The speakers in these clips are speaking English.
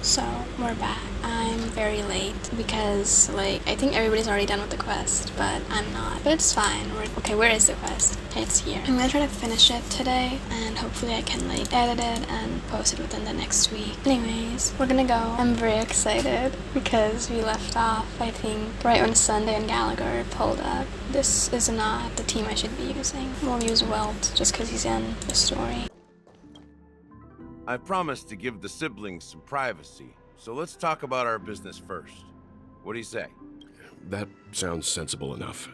So, we're back. I'm very late because, like, I think everybody's already done with the quest, but I'm not. But it's fine. Okay, where is the quest? Okay, it's here. I'm gonna try to finish it today, and hopefully I can, like, edit it and post it within the next week. Anyways, we're gonna go. I'm very excited because we left off, I think, right when Sunday and Gallagher pulled up. This is not the team I should be using. We'll use Welt just because he's in the story. I promised to give the siblings some privacy, so let's talk about our business first. What do you say? That sounds sensible enough.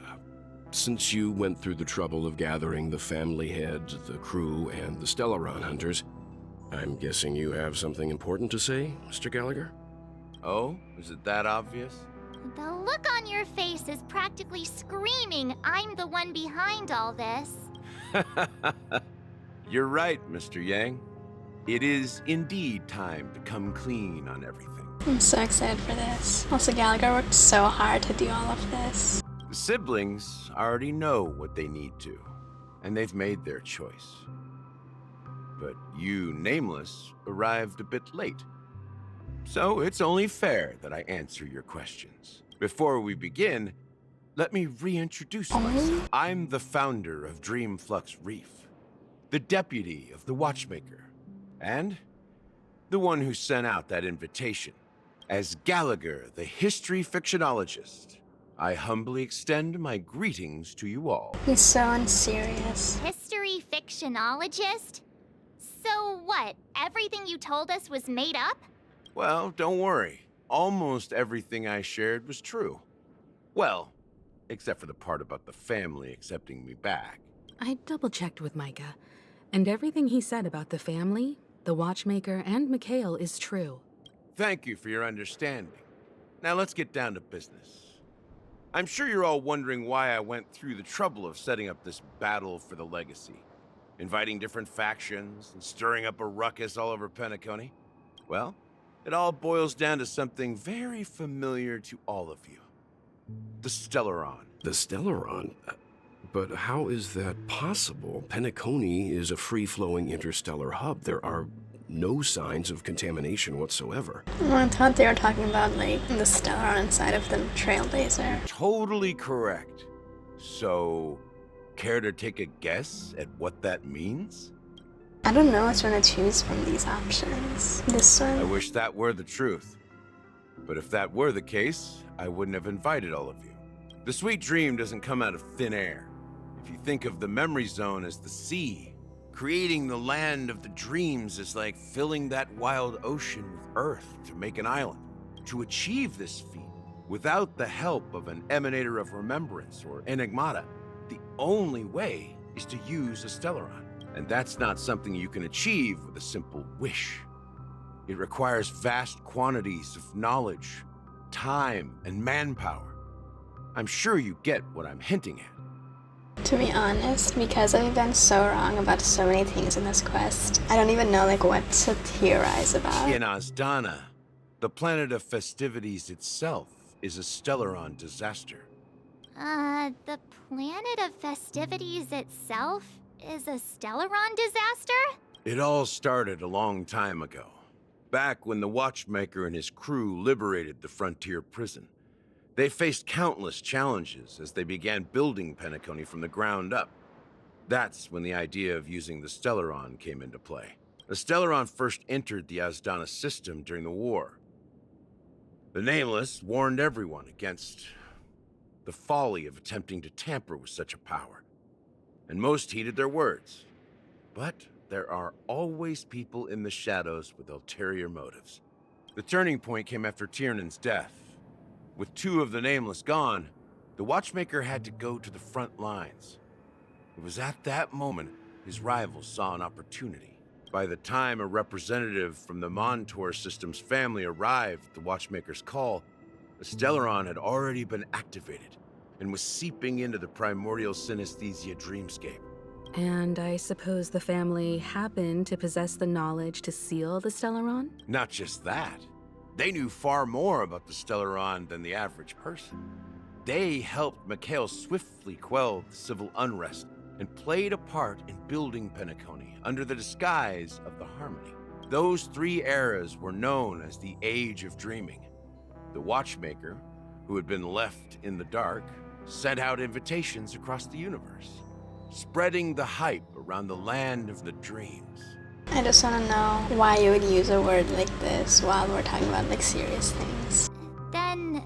Since you went through the trouble of gathering the family head, the crew, and the Stellaron hunters, I'm guessing you have something important to say, Mr. Gallagher? Oh, is it that obvious? The look on your face is practically screaming, I'm the one behind all this. You're right, Mr. Yang. It is indeed time to come clean on everything. I'm so excited for this. Also, Gallagher worked so hard to do all of this. The siblings already know what they need to, and they've made their choice. But you, Nameless, arrived a bit late. So it's only fair that I answer your questions. Before we begin, let me reintroduce myself. I'm the founder of Dreamflux Reef, the deputy of the Watchmaker, and the one who sent out that invitation. As Gallagher, the history fictionologist, I humbly extend my greetings to you all. He's so unserious. History fictionologist? So what, everything you told us was made up? Well, don't worry. Almost everything I shared was true. Well, except for the part about the family accepting me back. I double-checked with Micah, and everything he said about the family, the Watchmaker, and Mikhail is true. Thank you for your understanding. Now let's get down to business. I'm sure you're all wondering why I went through the trouble of setting up this battle for the legacy, inviting different factions and stirring up a ruckus all over Penacony. Well, it all boils down to something very familiar to all of you. The Stellaron. The Stellaron? But how is that possible? Penacony is a free-flowing interstellar hub. There are no signs of contamination whatsoever. Well, I thought they were talking about, like, the Stellaron inside of the Trailblazer. Totally correct. So, care to take a guess at what that means? I don't know which one to choose from these options. This I one? wish that were the truth. But if that were the case, I wouldn't have invited all of you. The sweet dream doesn't come out of thin air. If you think of the memory zone as the sea, creating the land of the dreams is like filling that wild ocean with earth to make an island. To achieve this feat, without the help of an emanator of remembrance or enigmata, the only way is to use a Stellaron. And that's not something you can achieve with a simple wish. It requires vast quantities of knowledge, time, and manpower. I'm sure you get what I'm hinting at. To be honest, because I've been so wrong about so many things in this quest, I don't even know, like, what to theorize about. In Azdana, the planet of festivities itself is a Stellaron disaster. The planet of festivities itself is a Stellaron disaster? It all started a long time ago, back when the Watchmaker and his crew liberated the frontier prison. They faced countless challenges as they began building Penacony from the ground up. That's when the idea of using the Stellaron came into play. The Stellaron first entered the Azdana system during the war. The Nameless warned everyone against the folly of attempting to tamper with such a power, and most heeded their words. But there are always people in the shadows with ulterior motives. The turning point came after Tiernan's death. With two of the Nameless gone, the Watchmaker had to go to the front lines. It was at that moment his rivals saw an opportunity. By the time a representative from the Montour Systems family arrived at the Watchmaker's call, the Stellaron had already been activated and was seeping into the primordial synesthesia dreamscape. And I suppose the family happened to possess the knowledge to seal the Stellaron? Not just that. They knew far more about the Stellaron than the average person. They helped Mikhail swiftly quell the civil unrest and played a part in building Penacony under the disguise of the Harmony. Those 3 eras were known as the Age of Dreaming. The Watchmaker, who had been left in the dark, sent out invitations across the universe, spreading the hype around the land of the dreams. I just want to know why you would use a word like this while we're talking about like serious things. Then,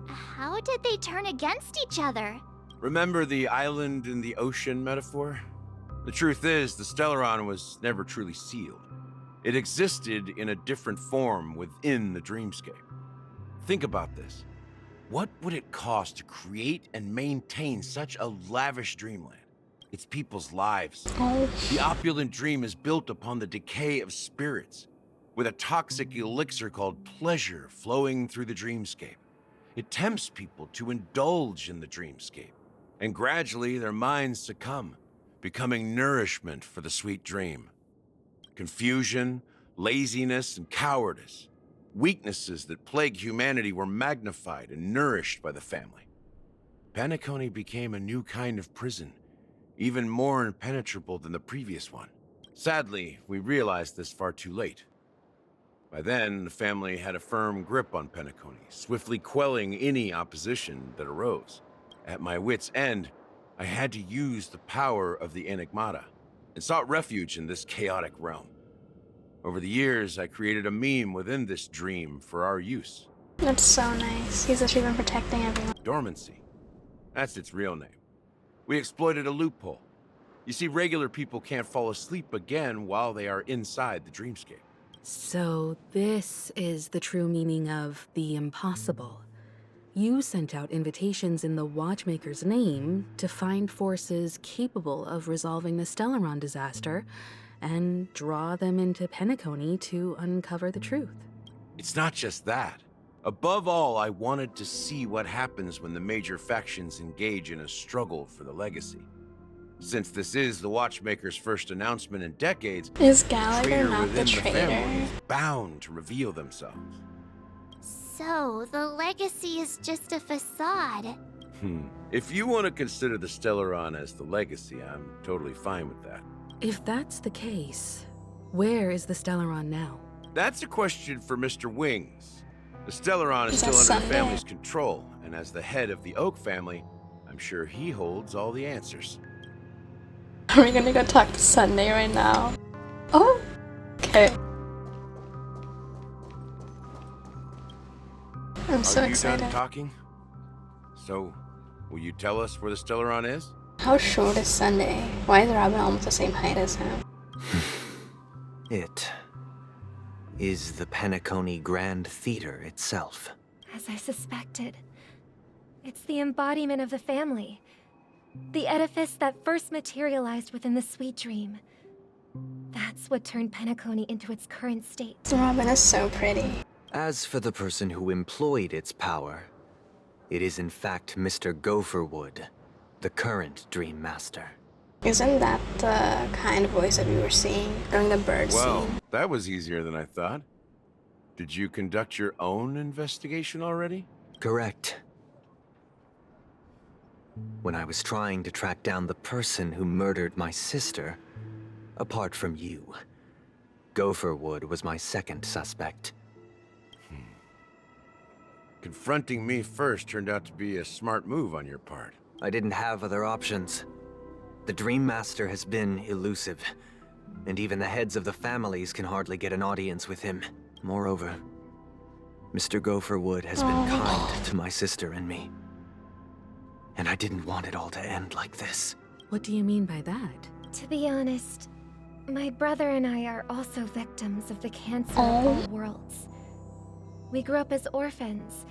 how did they turn against each other? Remember the island in the ocean metaphor? The truth is, the Stellaron was never truly sealed. It existed in a different form within the dreamscape. Think about this. What would it cost to create and maintain such a lavish dreamland? It's people's lives. The opulent dream is built upon the decay of spirits, with a toxic elixir called pleasure flowing through the dreamscape. It tempts people to indulge in the dreamscape, and gradually their minds succumb, becoming nourishment for the sweet dream. Confusion, laziness, and cowardice, weaknesses that plague humanity, were magnified and nourished by the family. Penacony became a new kind of prison, even more impenetrable than the previous one. Sadly, we realized this far too late. By then, the family had a firm grip on Penacony, swiftly quelling any opposition that arose. At my wit's end, I had to use the power of the Enigmata, and sought refuge in this chaotic realm. Over the years, I created a meme within this dream for our use. That's so nice. He's actually been protecting everyone. Dormancy. That's its real name. We exploited a loophole. You see, regular people can't fall asleep again while they are inside the dreamscape. So this is the true meaning of the impossible. You sent out invitations in the Watchmaker's name to find forces capable of resolving the Stellaron disaster and draw them into Penacony to uncover the truth. It's not just that. Above all, I wanted to see what happens when the major factions engage in a struggle for the legacy. Since this is the Watchmaker's first announcement in decades, Is the Gallagher traitor not the within the family traitor? is bound to reveal themselves. So, the legacy is just a facade. If you want to consider the Stellaron as the legacy, I'm totally fine with that. If that's the case, where is the Stellaron now? That's a question for Mr. Wings. The Stellaron is Is that still under the Sunday? family's control, and as the head of the Oak family, I'm sure he holds all the answers. Are we gonna go talk to Sunday right now? Oh, okay. I'm so Are you excited. done talking? So, will you tell us where the Stellaron is? How short is Sunday? Why is Robin almost the same height as him? It is the Penacony Grand Theater itself. As I suspected. It's the embodiment of the family. The edifice that first materialized within the sweet dream. That's what turned Penacony into its current state. Robin is so pretty. As for the person who employed its power, it is in fact Mr. Gopherwood, the current Dream Master. Isn't that the kind of voice that we were seeing during the bird Well, scene? that was easier than I thought. Did you conduct your own investigation already? Correct. When I was trying to track down the person who murdered my sister, apart from you, Gopherwood was my second suspect. Confronting me first turned out to be a smart move on your part. I didn't have other options. The Dream Master has been elusive, and even the heads of the families can hardly get an audience with him. Moreover, Mr. Gopherwood has been kind to my sister and me. And I didn't want it all to end like this. What do you mean by that? To be honest, my brother and I are also victims of the cancer of all worlds. We grew up as orphans,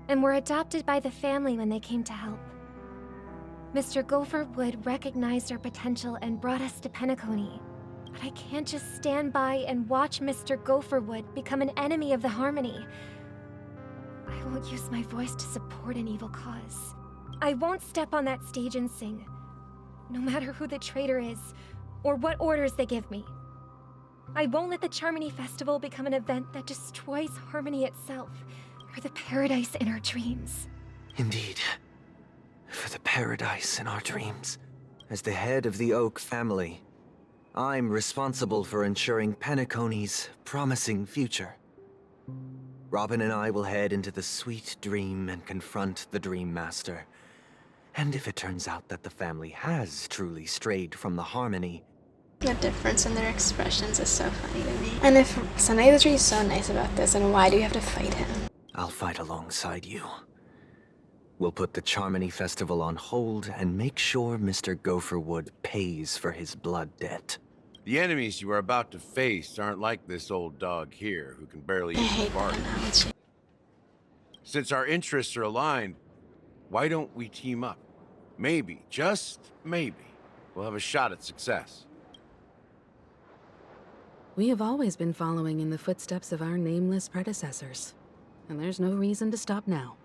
and were adopted by the family when they came to help. Mr. Gopherwood recognized our potential and brought us to Penacony. But I can't just stand by and watch Mr. Gopherwood become an enemy of the Harmony. I won't use my voice to support an evil cause. I won't step on that stage and sing, no matter who the traitor is, or what orders they give me. I won't let the Charmony Festival become an event that destroys Harmony itself, or the paradise in our dreams. Indeed. For the paradise in our dreams. As the head of the Oak family, I'm responsible for ensuring Penacony's promising future. Robin and I will head into the sweet dream and confront the Dream Master. And if it turns out that the family has truly strayed from the harmony, The difference in their expressions is so funny to me. And if Sunday the Tree is so nice about this, then why do you have to fight him? I'll fight alongside you. We'll put the Charmony Festival on hold and make sure Mr. Gopherwood pays for his blood debt. The enemies you are about to face aren't like this old dog here, who can barely I use hate his bark. that analogy. Since our interests are aligned, why don't we team up? Maybe, just maybe, we'll have a shot at success. We have always been following in the footsteps of our nameless predecessors, and there's no reason to stop now.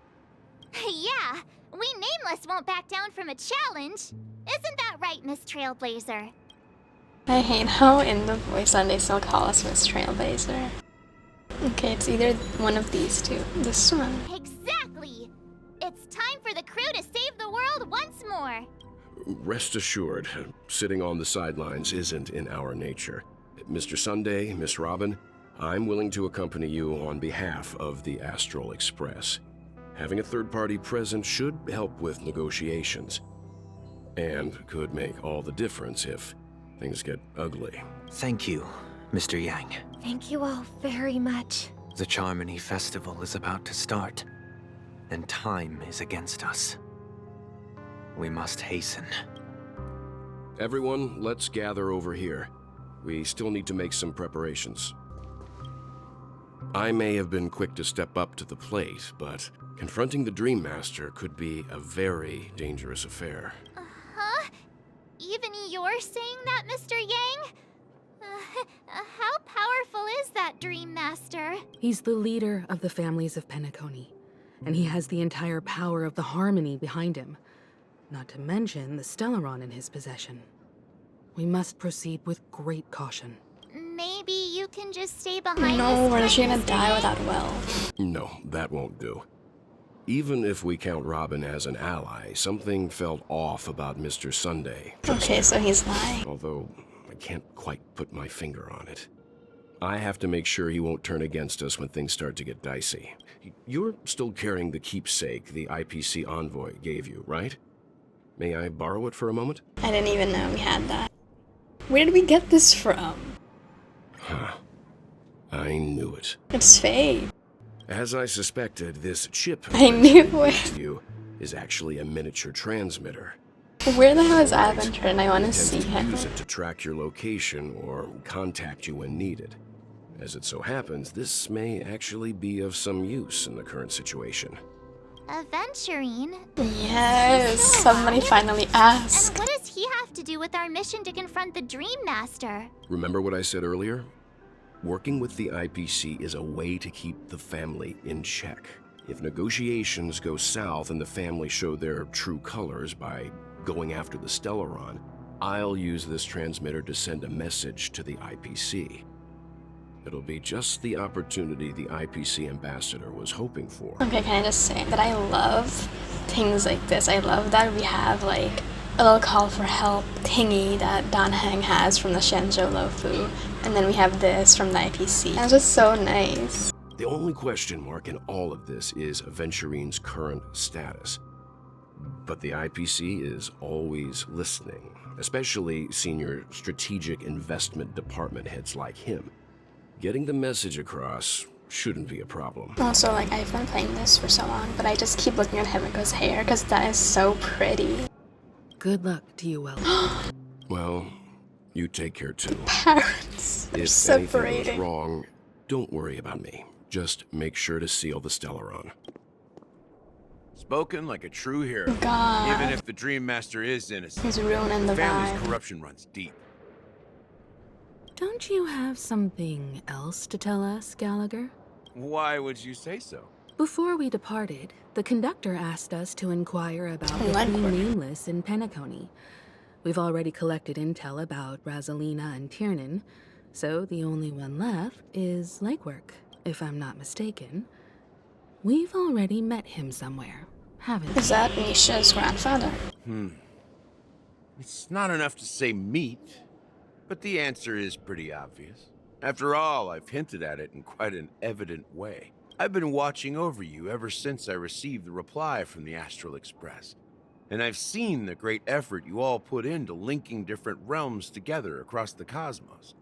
Yeah, we Nameless won't back down from a challenge. Isn't that right, Miss Trailblazer? I hate how in the voice on they still call us Miss Trailblazer. Okay, it's either one of these two. This one. Exactly! It's time for the crew to save the world once more. Rest assured, sitting on the sidelines isn't in our nature. Mr. Sunday, Miss Robin, I'm willing to accompany you on behalf of the Astral Express. Having a third party present should help with negotiations, and could make all the difference if things get ugly. Thank you, Mr. Yang. Thank you all very much. The Charmony Festival is about to start, and time is against us. We must hasten. Everyone, let's gather over here. We still need to make some preparations. I may have been quick to step up to the plate, but confronting the Dream Master could be a very dangerous affair. Huh? Even you're saying that, Mr. Yang? How powerful is that Dream Master? He's the leader of the families of Penacony, and he has the entire power of the Harmony behind him, not to mention the Stellaron in his possession. We must proceed with great caution. Maybe you can just stay behind No, this or is she time, gonna Mr. die Yang? without Will? No, that won't do. Even if we count Robin as an ally, something felt off about Mr. Sunday. Okay, so he's lying. Although I can't quite put my finger on it. I have to make sure he won't turn against us when things start to get dicey. You're still carrying the keepsake the IPC envoy gave you, right? May I borrow it for a moment? I didn't even know we had that. Where did we get this from? Huh. I knew it. It's fake. As I suspected, this chip I knew it. you is actually a miniature transmitter. Where the hell is Avenger? And I want to Intends see to him. use it to track your location or contact you when needed. As it so happens, this may actually be of some use in the current situation. Aventurine? Yes, So somebody alive? finally And asked. what does he have to do with our mission to confront the Dream Master? Remember what I said earlier? Working with the IPC is a way to keep the family in check. If negotiations go south and the family show their true colors by going after the Stellaron, I'll use this transmitter to send a message to the IPC. It'll be just the opportunity the IPC ambassador was hoping for. Okay, can I just say that I love things like this. I love that we have like a little call for help thingy that Dan Heng has from the Shenzhou Lofu, and then we have this from the IPC. That's just so nice. The only question mark in all of this is Aventurine's current status. But the IPC is always listening, especially senior strategic investment department heads like him. Getting the message across shouldn't be a problem. Also, like, I've been playing this for so long, but I just keep looking at Himiko's hair because that is so pretty. Good luck to you, Will. Well, you take care too. Parents, they're If anything goes separating. wrong, don't worry about me. Just make sure to seal the Stellaron. Spoken like a true hero. God. Even if the Dream Master is innocent, He's ruining the the family's vibe. corruption runs deep. Don't you have something else to tell us, Gallagher? Why would you say so? Before we departed, the conductor asked us to inquire about the Legwork. three nameless in Penacony. We've already collected intel about Razelina and Tiernan, so the only one left is Legwork, if I'm not mistaken. We've already met him somewhere, haven't we? Is that Misha's grandfather? It's not enough to say meet. But the answer is pretty obvious. After all, I've hinted at it in quite an evident way. I've been watching over you ever since I received the reply from the Astral Express. And I've seen the great effort you all put into linking different realms together across the cosmos.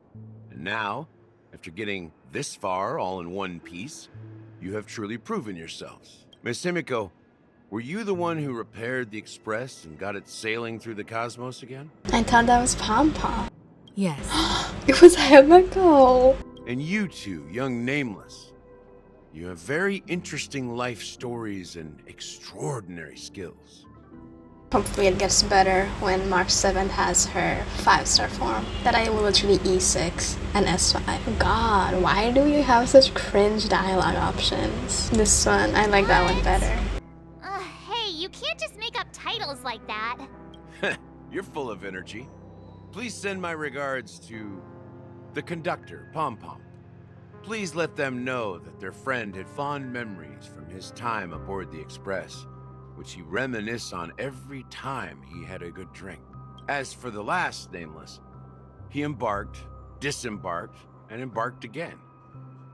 And now, after getting this far all in one piece, you have truly proven yourselves. Miss Himiko, were you the one who repaired the Express and got it sailing through the cosmos again? I thought that was Pom Pom. Yes. It was Himiko. And you two, young Nameless, you have very interesting life stories and extraordinary skills. Hopefully it gets better when March 7th has her 5-star form. That I will literally E6 and S5. God, why do you have such cringe dialogue options? This one, I like that one better. Hey, you can't just make up titles like that. You're full of energy. Please send my regards to the conductor, Pom Pom. Please let them know that their friend had fond memories from his time aboard the Express, which he reminisced on every time he had a good drink. As for the last Nameless, he embarked, disembarked, and embarked again,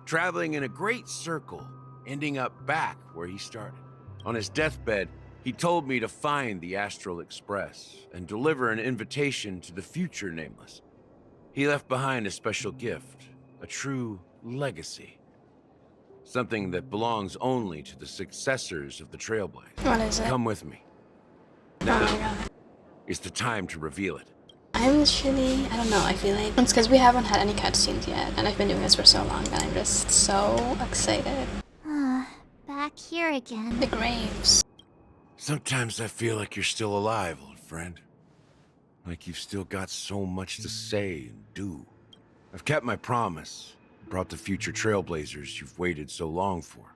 traveling in a great circle, ending up back where he started. On his deathbed, he told me to find the Astral Express and deliver an invitation to the future Nameless. He left behind a special gift, a true legacy. Something that belongs only to the successors of the Trailblaze. What is it? Come with me. Oh Now my god. is the time to reveal it. I'm literally, I don't know, I feel like it's because we haven't had any cutscenes yet, and I've been doing this for so long that I'm just so excited. Back here again. The graves. Sometimes I feel like you're still alive, old friend. Like you've still got so much to say and do. I've kept my promise. Brought the future Trailblazers you've waited so long for.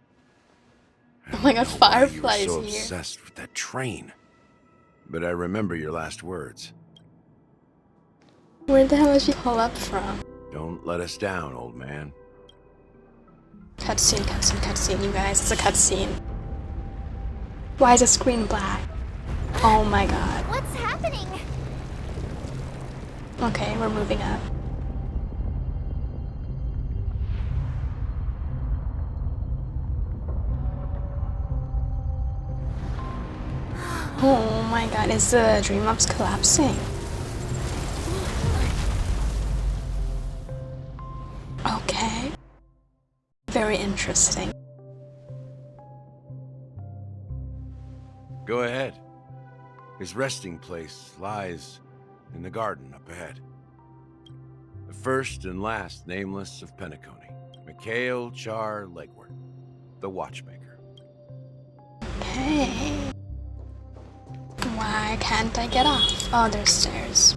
Oh my god, Firefly You were so is here. obsessed with that train. But I remember your last words. Where the hell did she pull up from? Don't let us down, old man. Cutscene, cutscene, cutscene, you guys. It's a cutscene. Why is the screen black? Oh my god. What's happening? Okay, we're moving up. Oh my god, is the Dream Ops collapsing? Okay. Very interesting. Go ahead. His resting place lies in the garden up ahead. The first and last Nameless of Penacony, Mikhail Char Legward, the Watchmaker. Okay. Why can't I get off? Oh, there's stairs.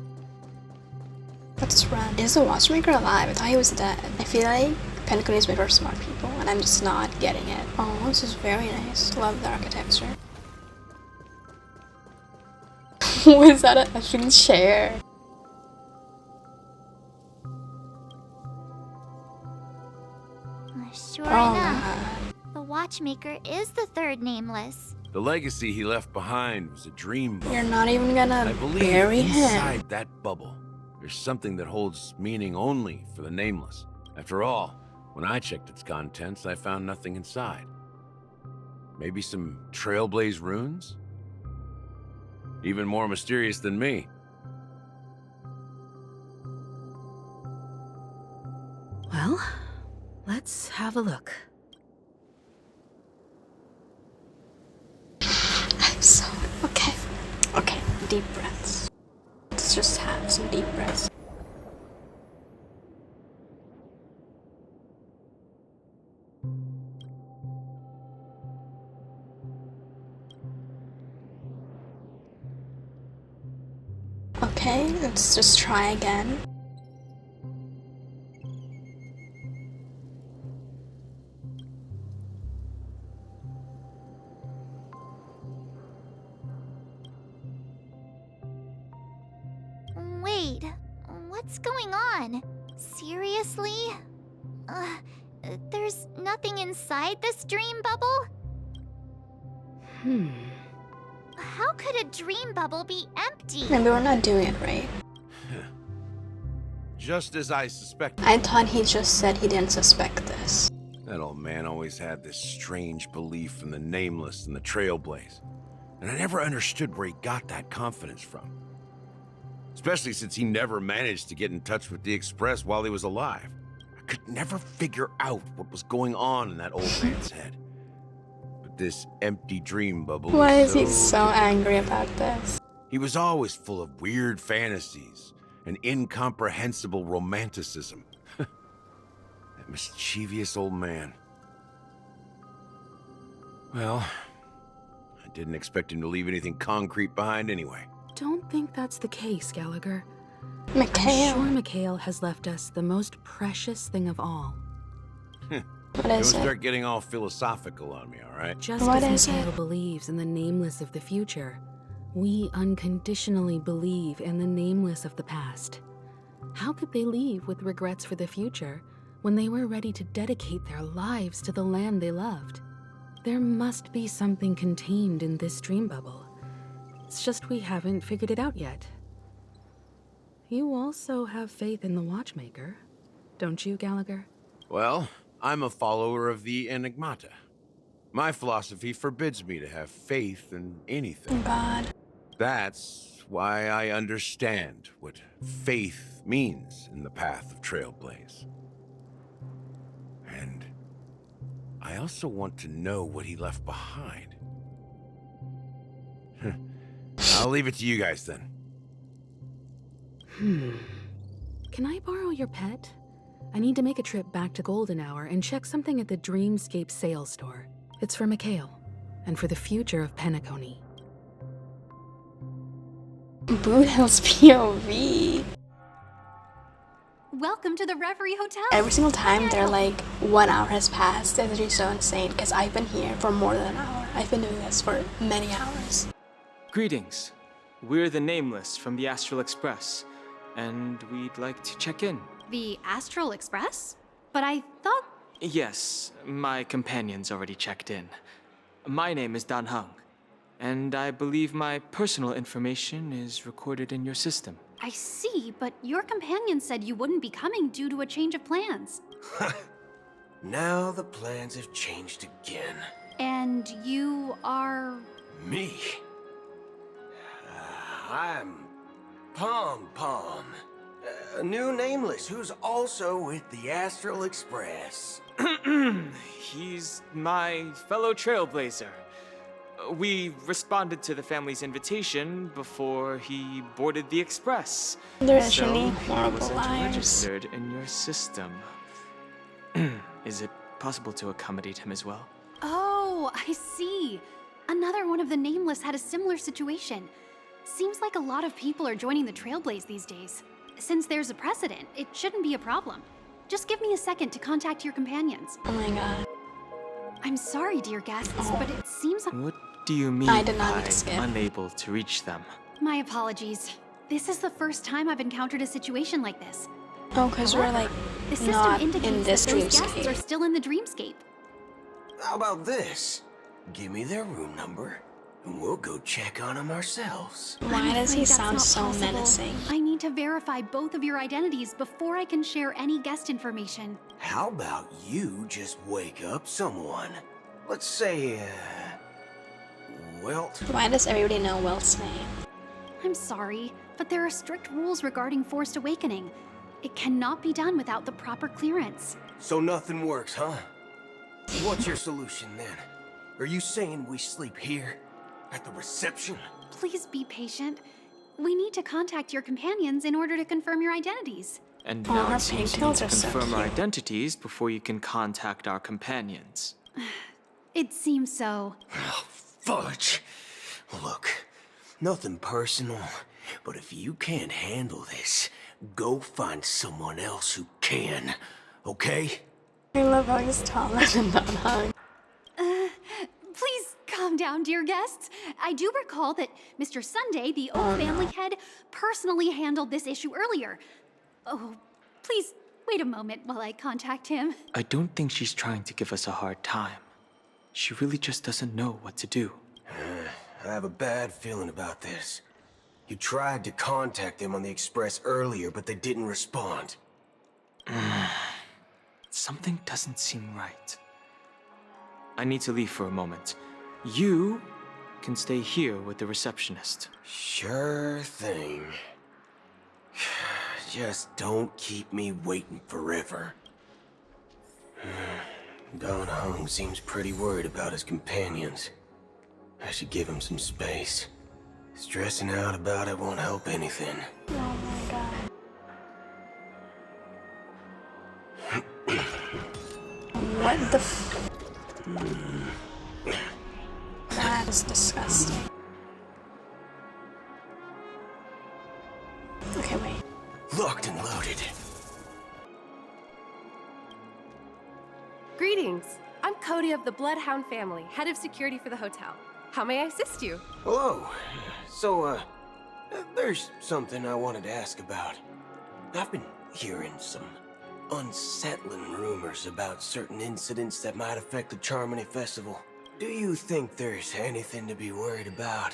Let's run. Is the Watchmaker alive? I thought he was dead. I feel like Penacony is made for smart people, and I'm just not getting it. Oh, this is very nice. Love the architecture. Was that a effing chair? Sure Oh enough, god. the Watchmaker is the third Nameless. The legacy he left behind was a dream bubble. You're not even I gonna believe bury him. inside that bubble, there's something that holds meaning only for the Nameless. After all, when I checked its contents, I found nothing inside. Maybe some Trailblaze runes? Even more mysterious than me. Well, let's have a look. I'm so... Okay. Okay, deep breaths. Let's just have some deep breaths. Okay, let's just try again. Wait, what's going on? Seriously? There's nothing inside this dream bubble? How could a dream bubble be empty? Maybe we're not doing it right. just as I suspected. I thought he just said he didn't suspect this. That old man always had this strange belief in the nameless and the trailblaze. And I never understood where he got that confidence from. Especially since he never managed to get in touch with the Express while he was alive. I could never figure out what was going on in that old man's head. But this empty dream bubble Why is he so so angry about this? He was always full of weird fantasies and incomprehensible romanticism. That mischievous old man. Well, I didn't expect him to leave anything concrete behind anyway. Don't think that's the case, Gallagher. Mikhail. I'm sure Mikhail has left us the most precious thing of all. What Don't is it? start getting all philosophical on me, all right? Just What as is Mikhail it? believes in the nameless of the future, we unconditionally believe in the nameless of the past. How could they leave with regrets for the future when they were ready to dedicate their lives to the land they loved? There must be something contained in this dream bubble. It's just we haven't figured it out yet. You also have faith in the Watchmaker, don't you, Gallagher? Well, I'm a follower of the Enigmata. My philosophy forbids me to have faith in anything. Oh God. That's why I understand what faith means in the path of Trailblaze. And I also want to know what he left behind. I'll leave it to you guys then. Can I borrow your pet? I need to make a trip back to Golden Hour and check something at the Dreamscape sales store. It's for Mikhail, and for the future of Penacony. Boothill's POV. Welcome to the Reverie Hotel. Every single time they're like 1 hour has passed, it's just so insane because I've been here for more than an hour. I've been doing this for many hours. Greetings. We're the Nameless from the Astral Express, and we'd like to check in. The Astral Express? But I thought... Yes, my companions already checked in. My name is Dan Hung, and I believe my personal information is recorded in your system. I see, but your companion said you wouldn't be coming due to a change of plans. Now the plans have changed again. And you are... Me? I'm Pom Pom, a new nameless who's also with the Astral Express. He's my fellow trailblazer. We responded to the family's invitation before he boarded the express. They're So actually he horrible wasn't liars. registered in your system. Is it possible to accommodate him as well? Oh, I see. Another one of the Nameless had a similar situation. Seems like a lot of people are joining the Trailblaze these days. Since there's a precedent, it shouldn't be a problem. Just give me a second to contact your companions. Oh my God. I'm sorry, dear guests, but it seems like... What do you mean I did not by need to skip. unable to reach them? My apologies. This is the first time I've encountered a situation like this. Oh, because we're like The system not indicates in this that those guests are dreamscape. still in the dreamscape. How about this? Give me their room number, and we'll go check on them ourselves. Why I'm does he afraid that's sound not so possible. menacing? I need to verify both of your identities before I can share any guest information. How about you just wake up someone? Let's say, Welt. Why does everybody know Welt's name? I'm sorry, but there are strict rules regarding forced awakening. It cannot be done without the proper clearance. So nothing works, huh? What's your solution then? Are you saying we sleep here? At the reception? Please be patient. We need to contact your companions in order to confirm your identities. And Oh, now her it seems you pigtails need are to so confirm our cute. identities before you can contact our companions. It seems so. Oh, fudge. Look, nothing personal, but if you can't handle this, go find someone else who can, okay? I love how he's taller than that hug. Please calm down, dear guests. I do recall that Mr. Sunday, the old family head, personally handled this issue earlier. Oh, please wait a moment while I contact him. I don't think she's trying to give us a hard time. She really just doesn't know what to do. I have a bad feeling about this. You tried to contact them on the Express earlier, but they didn't respond. Something doesn't seem right. I need to leave for a moment. You can stay here with the receptionist. Sure thing. Just don't keep me waiting forever. Don Hung seems pretty worried about his companions. I should give him some space. Stressing out about it won't help anything. Oh my god. What the f- That is disgusting. Okay, wait. Locked and loaded. Greetings. I'm Cody of the Bloodhound family, head of security for the hotel. How may I assist you? Hello. So, there's something I wanted to ask about. I've been hearing some unsettling rumors about certain incidents that might affect the Charmony Festival. Do you think there's anything to be worried about?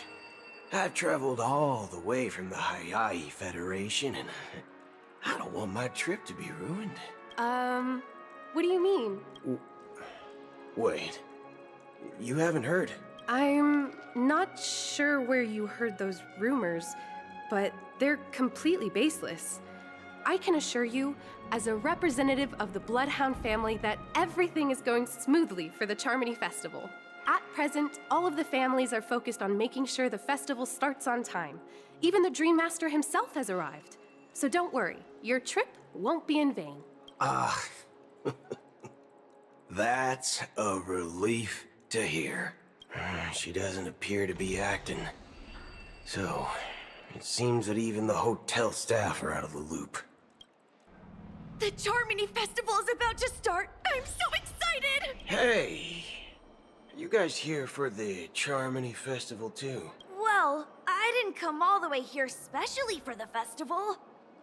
I've traveled all the way from the Hayahi Federation, and I don't want my trip to be ruined. What do you mean? Wait, you haven't heard? I'm not sure where you heard those rumors, but they're completely baseless. I can assure you, as a representative of the Bloodhound family, that everything is going smoothly for the Charmony Festival. At present, all of the families are focused on making sure the festival starts on time. Even the Dream Master himself has arrived. So don't worry, your trip won't be in vain. Ah, that's a relief to hear. She doesn't appear to be acting. So, it seems that even the hotel staff are out of the loop. The Charmony Festival is about to start! I'm so excited! Hey! Are you guys here for the Charmony Festival too? Well, I didn't come all the way here specially for the festival.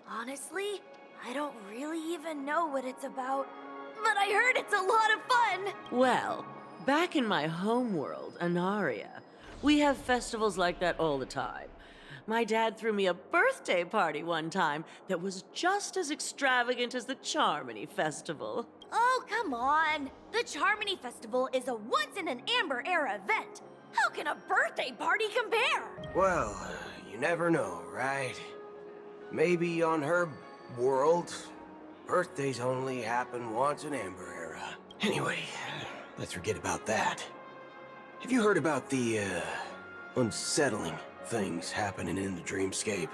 Honestly, I don't really even know what it's about. But I heard it's a lot of fun! Well, back in my homeworld, Anaria, we have festivals like that all the time. My dad threw me a birthday party one time that was just as extravagant as the Charmony Festival. Oh, come on! The Charmony Festival is a once-in-an-Amber-era event. How can a birthday party compare? Well, you never know, right? Maybe on her world, birthdays only happen once in Amber Era. Anyway, let's forget about that. Have you heard about the, unsettling things happening in the dreamscape?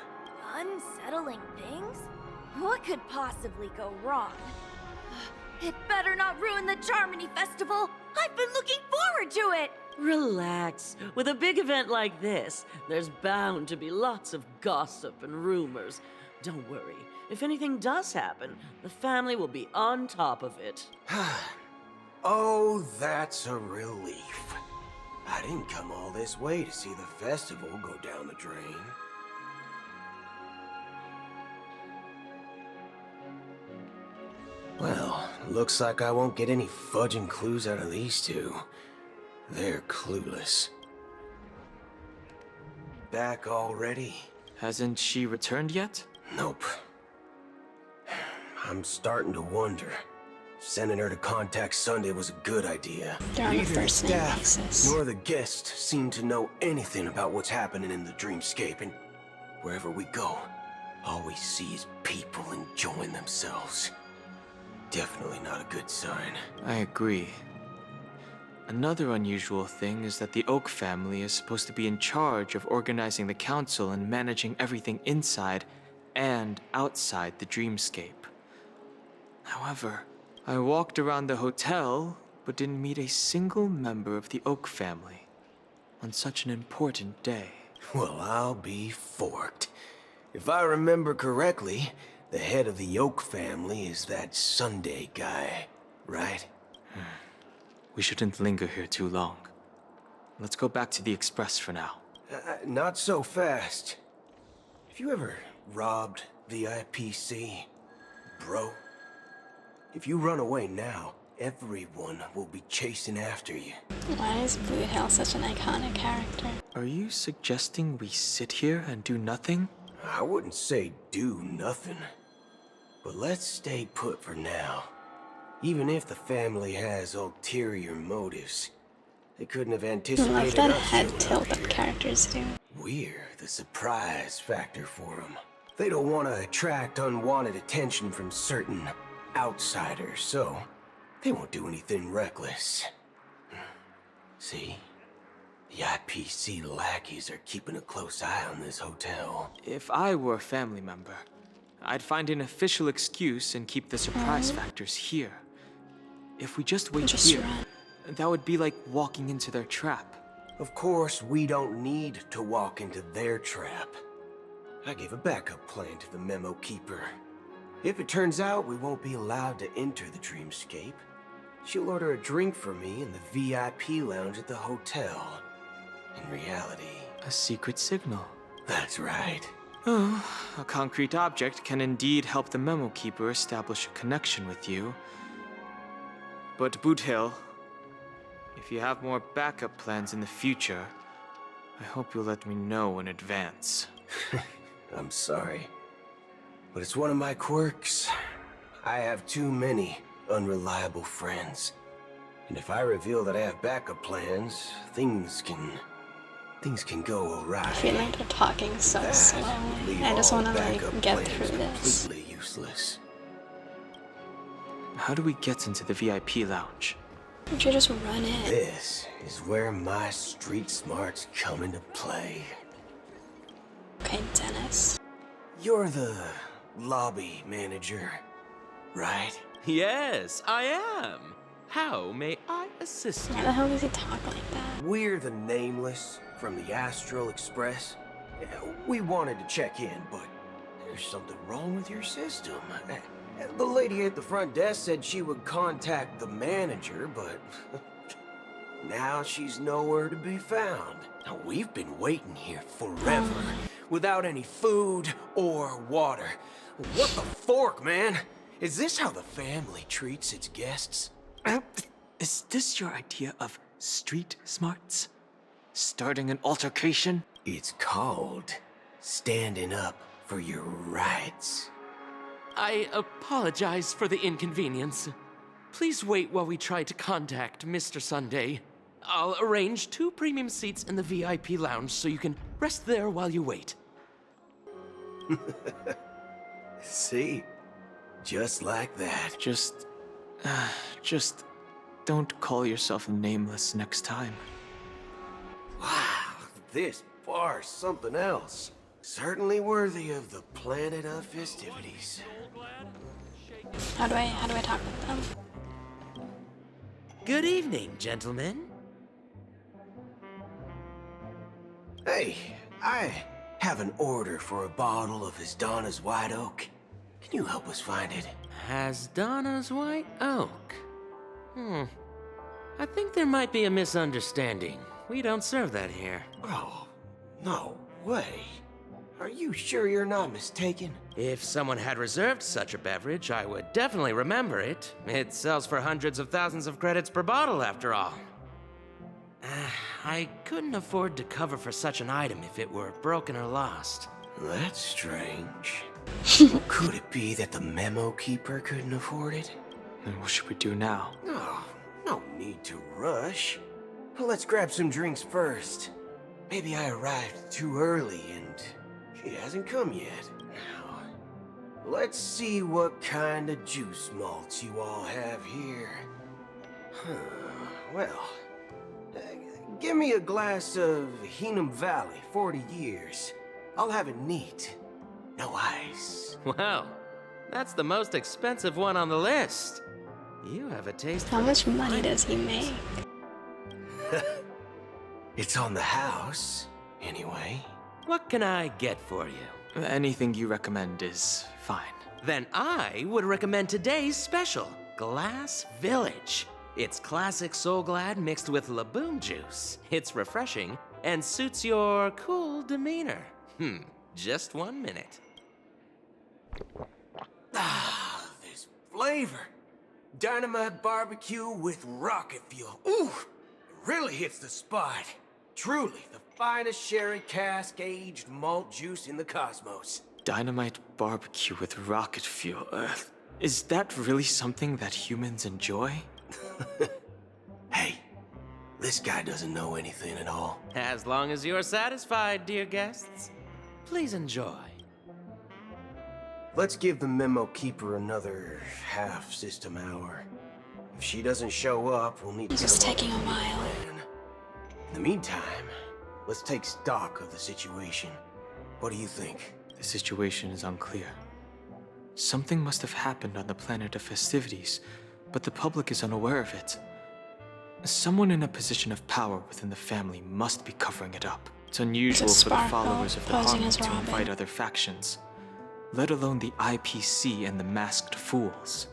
Unsettling things? What could possibly go wrong? It better not ruin the Charmony Festival! I've been looking forward to it! Relax. With a big event like this, there's bound to be lots of gossip and rumors. Don't worry. If anything does happen, the family will be on top of it. Oh, that's a relief. I didn't come all this way to see the festival go down the drain. Well, looks like I won't get any fudging clues out of these two. They're clueless. Back already? Hasn't she returned yet? Nope. I'm starting to wonder. Sending her to contact Sunday was a good idea. They're on a Neither the first name staff basis. nor the guests seem to know anything about what's happening in the dreamscape, and wherever we go, all we see is people enjoying themselves. Definitely not a good sign. I agree. Another unusual thing is that the Oak family is supposed to be in charge of organizing the council and managing everything inside and outside the dreamscape. However, I walked around the hotel, but didn't meet a single member of the Oak family on such an important day. Well, I'll be forked. If I remember correctly, the head of the Oak family is that Sunday guy, right? We shouldn't linger here too long. Let's go back to the Express for now. Not so fast. Have you ever robbed the IPC, bro? If you run away now, everyone will be chasing after you. Why is Boothill such an iconic character? Are you suggesting we sit here and do nothing? I wouldn't say do nothing, but let's stay put for now. Even if the family has ulterior motives, they couldn't have I anticipated love that us head showing tilt up that here. characters do. We're the surprise factor for them. They don't want to attract unwanted attention from certain outsiders, so they won't do anything reckless. See? The IPC lackeys are keeping a close eye on this hotel. If I were a family member, I'd find an official excuse and keep the surprise factors here. If we just wait here, that would be like walking into their trap. Of course, we don't need to walk into their trap. I gave a backup plan to the memo keeper. If it turns out we won't be allowed to enter the dreamscape, she'll order a drink for me in the VIP lounge at the hotel. In reality... A secret signal. That's right. Oh, a concrete object can indeed help the memo keeper establish a connection with you. But Boothill, if you have more backup plans in the future, I hope you'll let me know in advance. I'm sorry, but it's one of my quirks. I have too many unreliable friends. And if I reveal that I have backup plans, things can go awry. I feel like they're talking so slowly. I just want to like get through this. Completely useless. How do we get into the VIP lounge? We should just run in. This is where my street smarts come into play. Okay, Dennis. You're the lobby manager, right? Yes, I am. How may I assist you? Why the hell does he talk like that? We're the Nameless from the Astral Express. We wanted to check in, but there's something wrong with your system. The lady at the front desk said she would contact the manager, but now she's nowhere to be found. Now, we've been waiting here forever, without any food or water. What the fork, man? Is this how the family treats its guests? Is this your idea of street smarts? Starting an altercation? It's called standing up for your rights. I apologize for the inconvenience. Please wait while we try to contact Mr. Sunday. I'll arrange 2 premium seats in the VIP lounge so you can rest there while you wait. See? Just like that. Just don't call yourself Nameless next time. Wow, this bar's something else. Certainly worthy of the planet of festivities. How do I talk with them? Good evening, gentlemen. Hey, I have an order for a bottle of Hasdana's White Oak. Can you help us find it? Hasdana's White Oak. I think there might be a misunderstanding. We don't serve that here. Oh, no way. Are you sure you're not mistaken? If someone had reserved such a beverage, I would definitely remember it. It sells for hundreds of thousands of credits per bottle, after all. I couldn't afford to cover for such an item if it were broken or lost. That's strange. Could it be that the memo keeper couldn't afford it? Then what should we do now? No need to rush. Let's grab some drinks first. Maybe I arrived too early and she hasn't come yet. Now, let's see what kind of juice malts you all have here. Well, give me a glass of Heenum Valley, 40 years. I'll have it neat. No ice. Wow, that's the most expensive one on the list. You have a taste. How much money does he make? It's on the house, anyway. What can I get for you? Anything you recommend is fine. Then I would recommend today's special, Glass Village. It's classic Soul Glad mixed with Laboon juice. It's refreshing and suits your cool demeanor. Just 1 minute. This flavor. Dynamite barbecue with rocket fuel. Ooh, it really hits the spot. Truly, the finest sherry cask-aged malt juice in the cosmos. Dynamite barbecue with rocket fuel. Is that really something that humans enjoy? Hey, this guy doesn't know anything at all. As long as you're satisfied, dear guests, please enjoy. Let's give the memo keeper another half-system hour. If she doesn't show up, we'll need to This is come up taking a with while. plan. In the meantime, let's take stock of the situation. What do you think? The situation is unclear. Something must have happened on the planet of festivities, but the public is unaware of it. Someone in a position of power within the family must be covering it up. It's unusual for the followers of the posing Harmony as to Robin. invite other factions, let alone the IPC and the Masked Fools.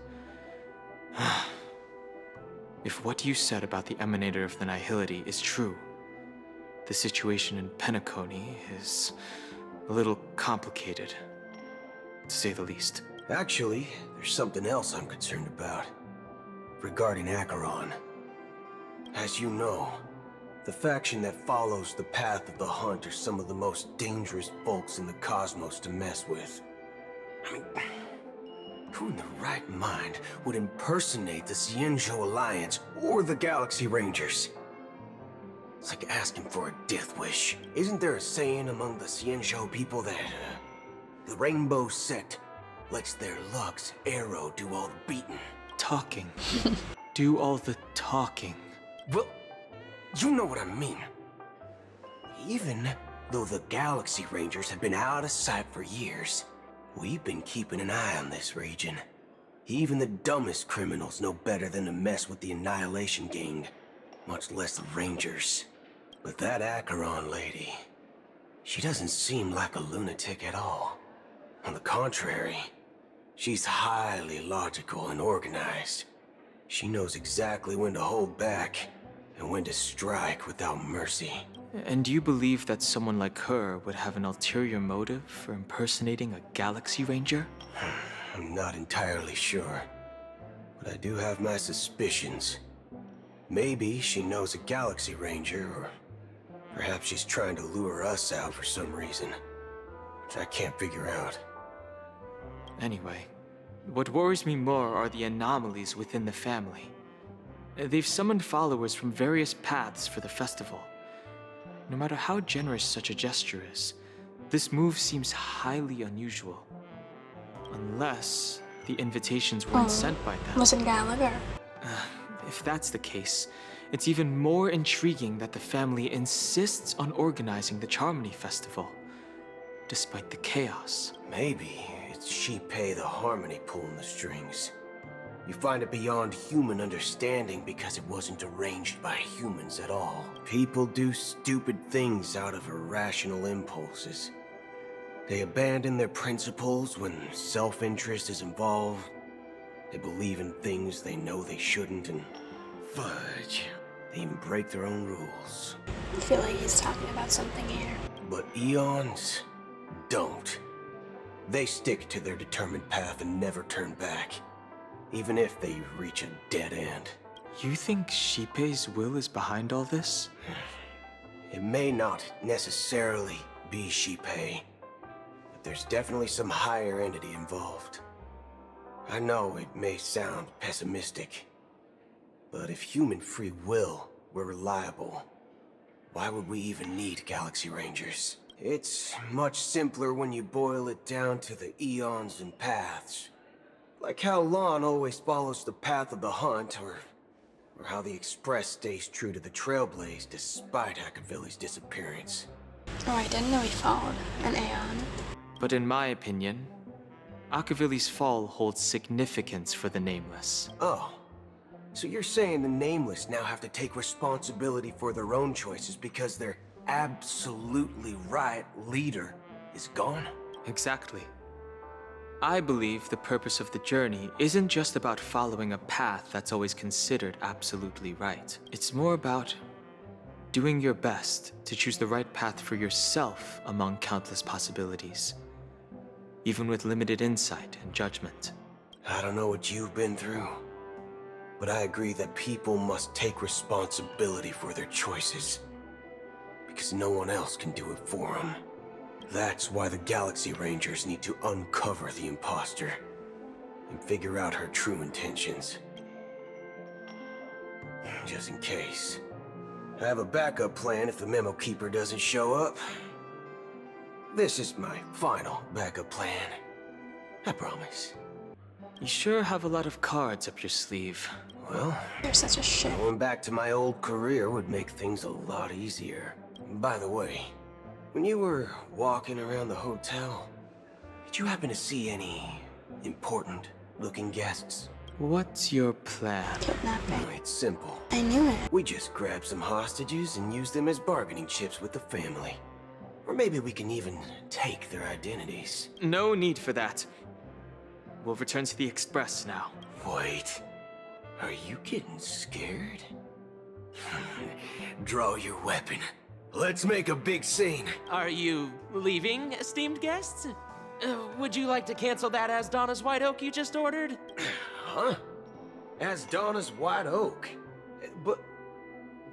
If what you said about the Emanator of the Nihility is true, the situation in Penacony is a little complicated, to say the least. Actually, there's something else I'm concerned about. Regarding Acheron. As you know, the faction that follows the path of the Hunt are some of the most dangerous folks in the cosmos to mess with. I mean, who in the right mind would impersonate the Cienjo Alliance or the Galaxy Rangers? It's like asking for a death wish. Isn't there a saying among the Cienjo people that the Rainbow Sect lets their Lux Arrow do all the beating? Talking. Do all the talking. Well, you know what I mean. Even though the Galaxy Rangers have been out of sight for years, we've been keeping an eye on this region. Even the dumbest criminals know better than to mess with the Annihilation Gang, much less the Rangers. But that Acheron lady, she doesn't seem like a lunatic at all. On the contrary, she's highly logical and organized. She knows exactly when to hold back and when to strike without mercy. And do you believe that someone like her would have an ulterior motive for impersonating a Galaxy Ranger? I'm not entirely sure, but I do have my suspicions. Maybe she knows a Galaxy Ranger, or perhaps she's trying to lure us out for some reason, which I can't figure out. Anyway, what worries me more are the anomalies within the family. They've summoned followers from various paths for the festival. No matter how generous such a gesture is, this move seems highly unusual. Unless the invitations weren't sent by them. Was it Gallagher? If that's the case, it's even more intriguing that the family insists on organizing the Charmony Festival, despite the chaos. Maybe it's Shipei the Harmony pulling the strings. You find it beyond human understanding because it wasn't arranged by humans at all. People do stupid things out of irrational impulses. They abandon their principles when self-interest is involved. They believe in things they know they shouldn't, and fudge, they even break their own rules. I feel like he's talking about something here. But Eons don't. They stick to their determined path and never turn back, even if they reach a dead end. You think Shipei's will is behind all this? It may not necessarily be Shipei, but there's definitely some higher entity involved. I know it may sound pessimistic, but if human free will were reliable, why would we even need Galaxy Rangers? It's much simpler when you boil it down to the eons and paths. Like how Lon always follows the path of the Hunt, or how the Express stays true to the Trailblaze despite Akavili's disappearance. Oh, I didn't know he followed an Aeon. But in my opinion, Akavili's fall holds significance for the Nameless. Oh, so you're saying the Nameless now have to take responsibility for their own choices because their absolutely right leader is gone? Exactly. I believe the purpose of the journey isn't just about following a path that's always considered absolutely right. It's more about doing your best to choose the right path for yourself among countless possibilities, even with limited insight and judgment. I don't know what you've been through, But I agree that people must take responsibility for their choices. Because no one else can do it for them. That's why the Galaxy Rangers need to uncover the imposter and figure out her true intentions. Just in case. I have a backup plan if the Memo Keeper doesn't show up. This is my final backup plan. I promise. You sure have a lot of cards up your sleeve. Well, You're such a shit. going back to my old career would make things a lot easier. By the way, when you were walking around the hotel, did you happen to see any important looking guests? What's your plan? Kidnapping. Oh, it's simple. I knew it. We just grab some hostages and use them as bargaining chips with the family. Or maybe we can even take their identities. No need for that. We'll return to the Express now. Wait. Are you getting scared? Draw your weapon. Let's make a big scene. Are you leaving, esteemed guests? Would you like to cancel that as Donna's White Oak you just ordered? Huh? As Donna's White Oak? But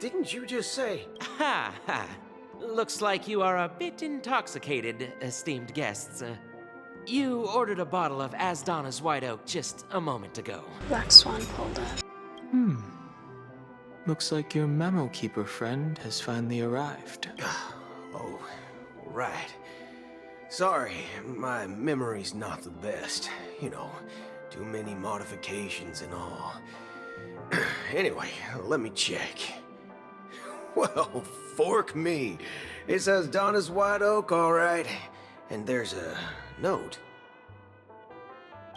didn't you just say... Ha ha. Looks like you are a bit intoxicated, esteemed guests. You ordered a bottle of As Donna's White Oak just a moment ago. Black Swan pulled up. Looks like your Memo Keeper friend has finally arrived. Oh, right. Sorry, my memory's not the best. You know, too many modifications and all. Anyway, let me check. Well, fork me. It says Donna's White Oak, all right. And there's a note.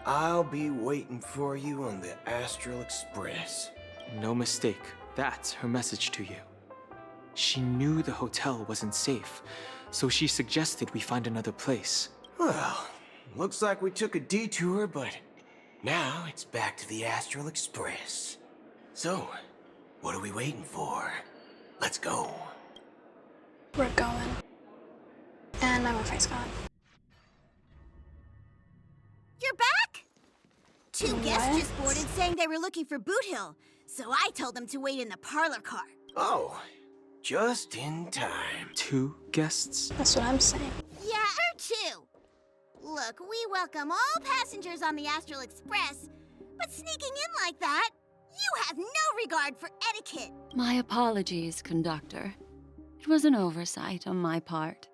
I'll be waiting for you on the Astral Express. No mistake. That's her message to you. She knew the hotel wasn't safe, so she suggested we find another place. Well, looks like we took a detour, but now it's back to the Astral Express. So, what are we waiting for? Let's go. We're going. And my Wi-Fi's gone. You're back? Two guests What? just boarded saying they were looking for Boothill, so I told them to wait in the parlor car. Oh, just in time. 2 guests? That's what I'm saying. Yeah, or two. Look, we welcome all passengers on the Astral Express, but sneaking in like that, you have no regard for etiquette. My apologies, conductor. It was an oversight on my part.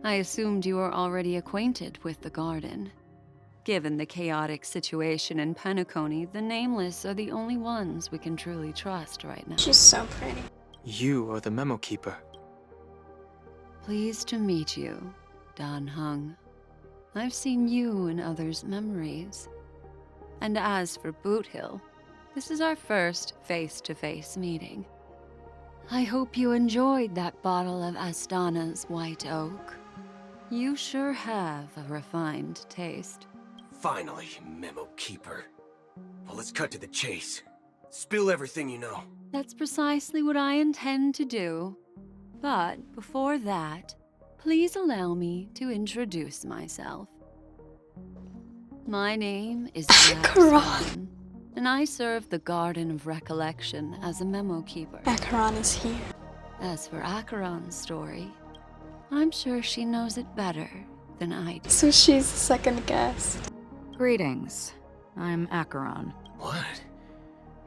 I assumed you were already acquainted with the garden. Given the chaotic situation in Penacony, the Nameless are the only ones we can truly trust right now. She's so pretty. You are the Memo Keeper. Pleased to meet you, Dan Hung. I've seen you in others' memories. And as for Boothill, this is our first face-to-face meeting. I hope you enjoyed that bottle of Astana's White Oak. You sure have a refined taste. Finally, Memo Keeper. Well, let's cut to the chase. Spill everything you know. That's precisely what I intend to do. But before that, please allow me to introduce myself. My name is Acheron, and I serve the Garden of Recollection as a Memo Keeper. Acheron is here. As for Acheron's story, I'm sure she knows it better than I do. So she's the second guest. Greetings. I'm Acheron. What?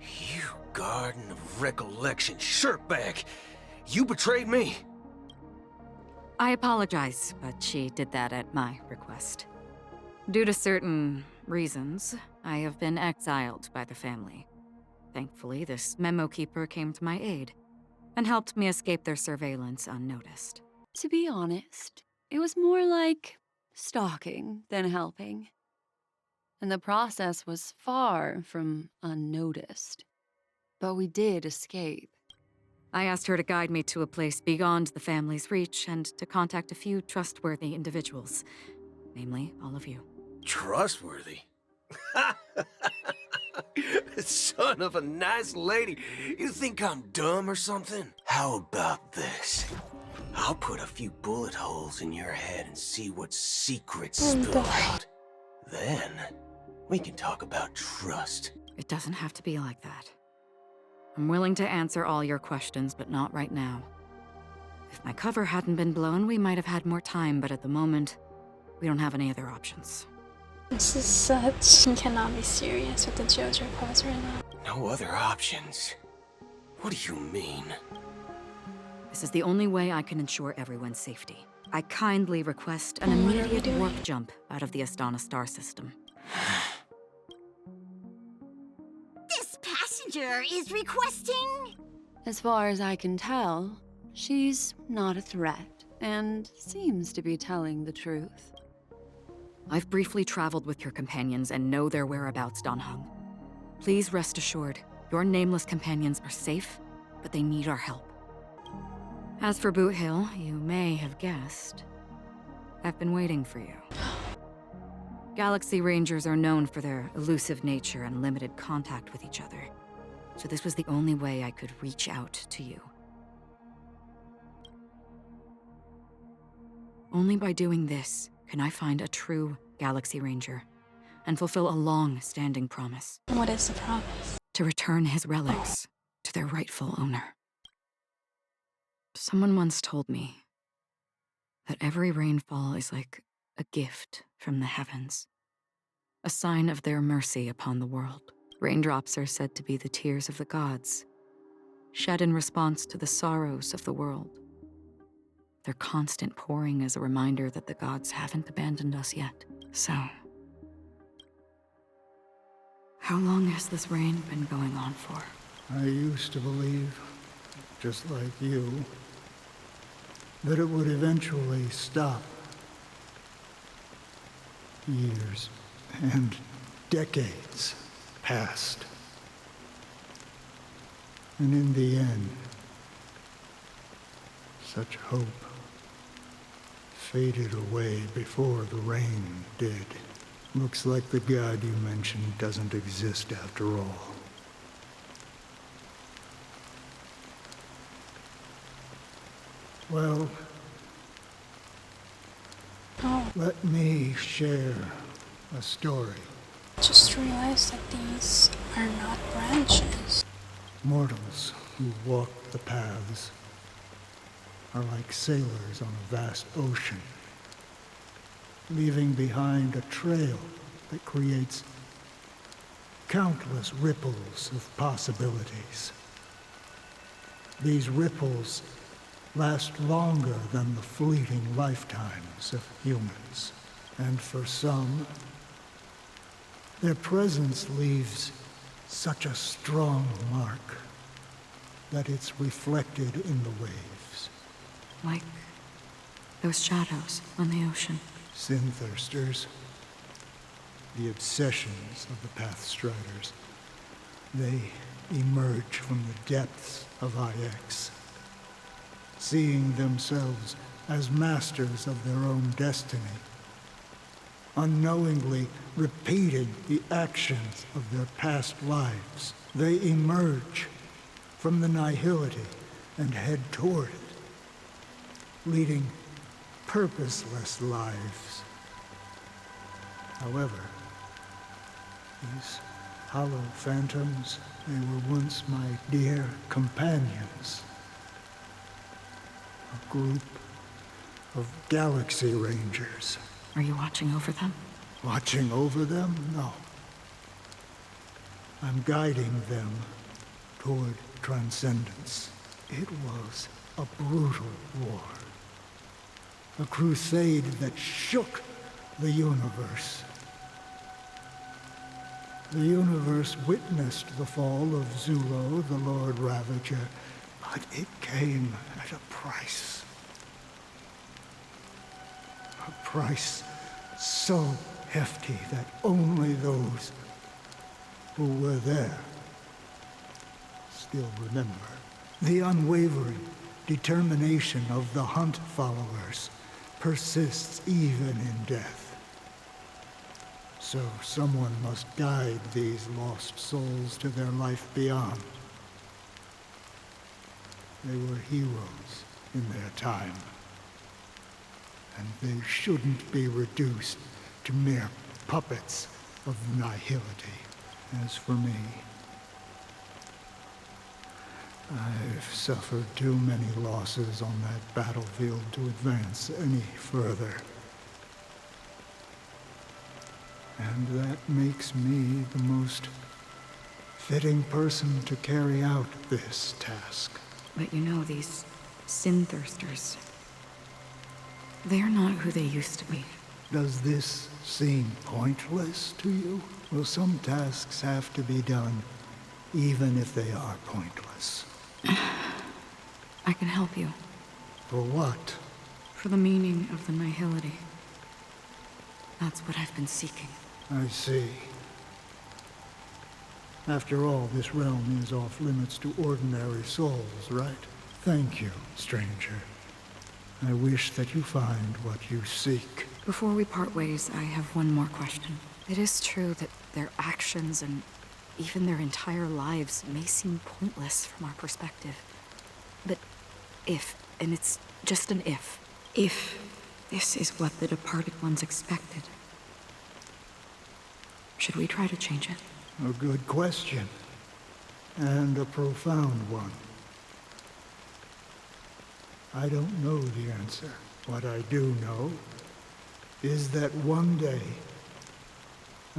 You Garden of Recollection shirtbag! You betrayed me! I apologize, but she did that at my request. Due to certain reasons, I have been exiled by the family. Thankfully, this Memo Keeper came to my aid and helped me escape their surveillance unnoticed. To be honest, it was more like stalking than helping. And the process was far from unnoticed. But we did escape. I asked her to guide me to a place beyond the family's reach and to contact a few trustworthy individuals, namely all of you. Trustworthy? Son of a nice lady. You think I'm dumb or something? How about this? I'll put a few bullet holes in your head and see what secrets spill out. Then, we can talk about trust. It doesn't have to be like that. I'm willing to answer all your questions, but not right now. If my cover hadn't been blown, we might have had more time, but at the moment, we don't have any other options. This is such... You cannot be serious with the JoJo pose right now. No other options? What do you mean? This is the only way I can ensure everyone's safety. I kindly request an What are we immediate doing? warp jump out of the Astana star system. This passenger is requesting... As far as I can tell, she's not a threat and seems to be telling the truth. I've briefly traveled with your companions and know their whereabouts, Dan Heng. Please rest assured, your nameless companions are safe, but they need our help. As for Boothill, you may have guessed, I've been waiting for you. Galaxy Rangers are known for their elusive nature and limited contact with each other, so this was the only way I could reach out to you. Only by doing this can I find a true Galaxy Ranger and fulfill a long-standing promise. What is the promise? To return his relics to their rightful owner. Someone once told me that every rainfall is like a gift from the heavens, a sign of their mercy upon the world. Raindrops are said to be the tears of the gods, shed in response to the sorrows of the world. Their constant pouring is a reminder that the gods haven't abandoned us yet. So, how long has this rain been going on for? I used to believe, just like you, that it would eventually stop. Years and decades passed. And in the end, such hope faded away before the rain did. Looks like the god you mentioned doesn't exist after all. Well, let me share a story. Just realized that these are not branches. Mortals who walk the paths are like sailors on a vast ocean, leaving behind a trail that creates countless ripples of possibilities. These ripples last longer than the fleeting lifetimes of humans. And for some, their presence leaves such a strong mark that it's reflected in the waves. Like those shadows on the ocean. Sin-thirsters, the obsessions of the Pathstriders, they emerge from the depths of IX, seeing themselves as masters of their own destiny, unknowingly repeating the actions of their past lives. They emerge from the nihility and head toward it, leading purposeless lives. However, these hollow phantoms, they were once my dear companions. A group of Galaxy Rangers. Are you watching over them? Watching over them? No. I'm guiding them toward transcendence. It was a brutal war. A crusade that shook the universe. The universe witnessed the fall of Zulo, the Lord Ravager, but it came at a price. A price so hefty that only those who were there still remember. The unwavering determination of the Hunt followers persists even in death. So someone must guide these lost souls to their life beyond. They were heroes in their time, and they shouldn't be reduced to mere puppets of nihility. As for me, I've suffered too many losses on that battlefield to advance any further. And that makes me the most fitting person to carry out this task. But you know, these sin-thirsters, they're not who they used to be. Does this seem pointless to you? Well, some tasks have to be done, even if they are pointless. I can help you. For what? For the meaning of the nihility. That's what I've been seeking. I see. After all, this realm is off limits to ordinary souls, right? Thank you, stranger. I wish that you find what you seek. Before we part ways, I have one more question. It is true that their actions and even their entire lives may seem pointless from our perspective. But if, and it's just an if this is what the departed ones expected, should we try to change it? A good question. And a profound one. I don't know the answer. What I do know is that one day,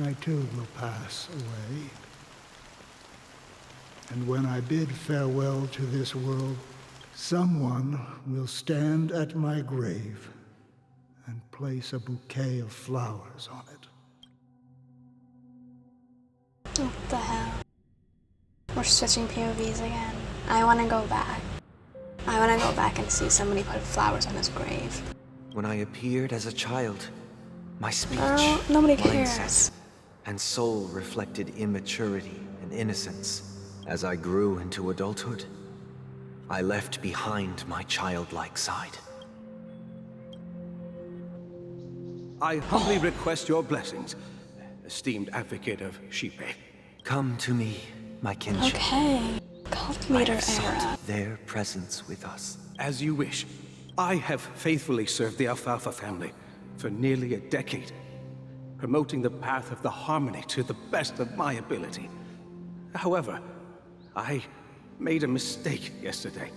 I too will pass away. And when I bid farewell to this world, someone will stand at my grave and place a bouquet of flowers on it. What the hell? We're switching POVs again. I want to go back. I want to go back and see somebody put flowers on his grave. When I appeared as a child, my speech, Girl, nobody mindset, cares. and soul reflected immaturity and innocence. As I grew into adulthood, I left behind my childlike side. I humbly request your blessings, esteemed advocate of Shipe. Come to me, my kinship. Okay. Cult leader I have era. sought their presence with us. As you wish. I have faithfully served the Alfalfa family for nearly a decade, promoting the path of the harmony to the best of my ability. However, I made a mistake yesterday.